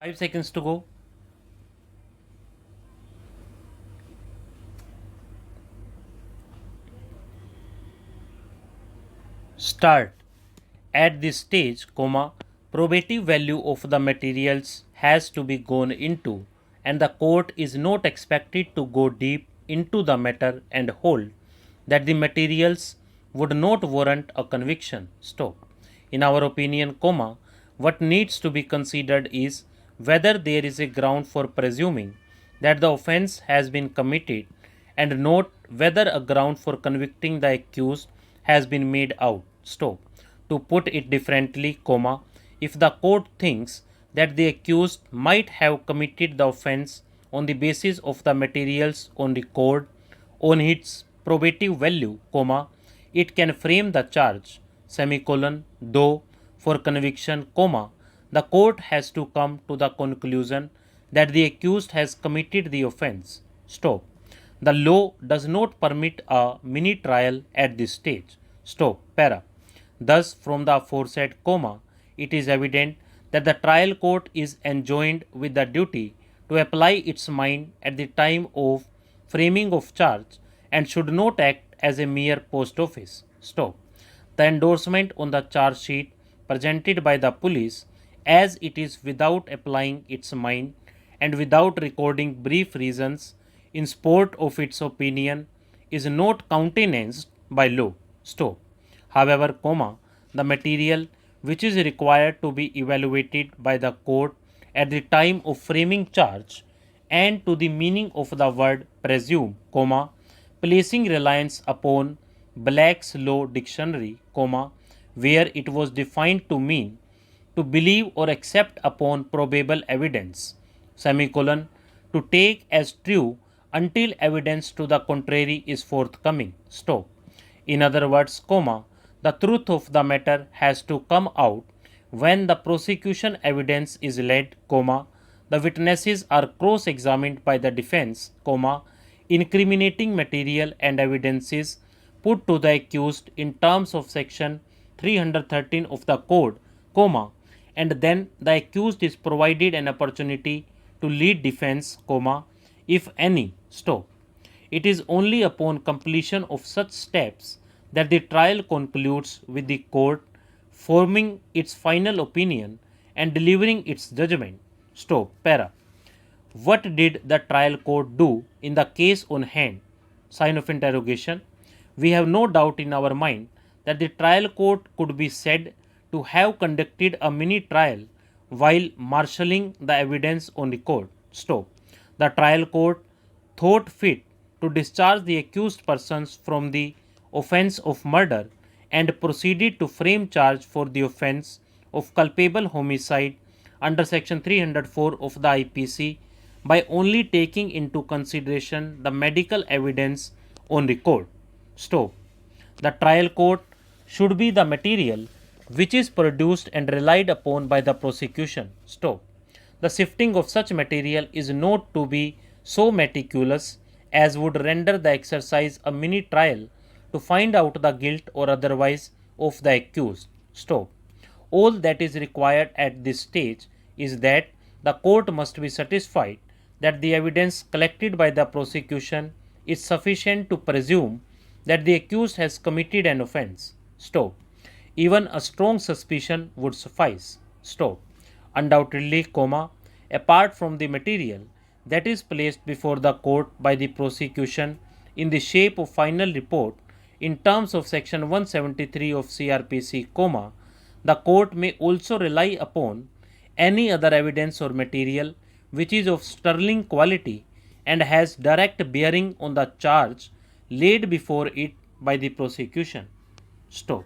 5 seconds to go. Start. At this stage, probative value of the materials has to be gone into, and the court is not expected to go deep into the matter and hold that the materials would not warrant a conviction. Stop. In our opinion, what needs to be considered is whether there is a ground for presuming that the offence has been committed and not whether a ground for convicting the accused has been made out. Stop. To put it differently, if the court thinks that the accused might have committed the offence on the basis of the materials on record on its probative value, it can frame the charge, though for conviction, the court has to come to the conclusion that the accused has committed the offence. Stop. The law does not permit a mini trial at this stage. Stop. Para. Thus, from the aforesaid, it is evident that the trial court is enjoined with the duty to apply its mind at the time of framing of charge and should not act as a mere post office. Stop. The endorsement on the charge sheet presented by the police, as it is without applying its mind and without recording brief reasons in support of its opinion, is not countenanced by law. Stop. However, the material which is required to be evaluated by the court at the time of framing charge and to the meaning of the word presume, placing reliance upon Black's Law Dictionary, where it was defined to mean to believe or accept upon probable evidence, to take as true until evidence to the contrary is forthcoming. Stop. In other words, the truth of the matter has to come out when the prosecution evidence is led, the witnesses are cross-examined by the defense, incriminating material and evidences put to the accused in terms of section 313 of the code, and then the accused is provided an opportunity to lead defense, if any. Stop. It is only upon completion of such steps that the trial concludes with the court forming its final opinion and delivering its judgment. Stop. Para. What did the trial court do in the case on hand? Sign of interrogation. We have no doubt in our mind that the trial court could be said to have conducted a mini trial while marshalling the evidence on record. Stop. The trial court thought fit to discharge the accused persons from the offence of murder and proceeded to frame charge for the offence of culpable homicide under section 304 of the IPC by only taking into consideration the medical evidence on record. Stop. The trial court should be the material which is produced and relied upon by the prosecution. Stop. The sifting of such material is not to be so meticulous as would render the exercise a mini trial to find out the guilt or otherwise of the accused. Stop. All that is required at this stage is that the court must be satisfied that the evidence collected by the prosecution is sufficient to presume that the accused has committed an offence. Stop. Even a strong suspicion would suffice. Stop. Undoubtedly, apart from the material that is placed before the court by the prosecution in the shape of final report in terms of section 173 of CRPC, the court may also rely upon any other evidence or material which is of sterling quality and has direct bearing on the charge laid before it by the prosecution. Stop.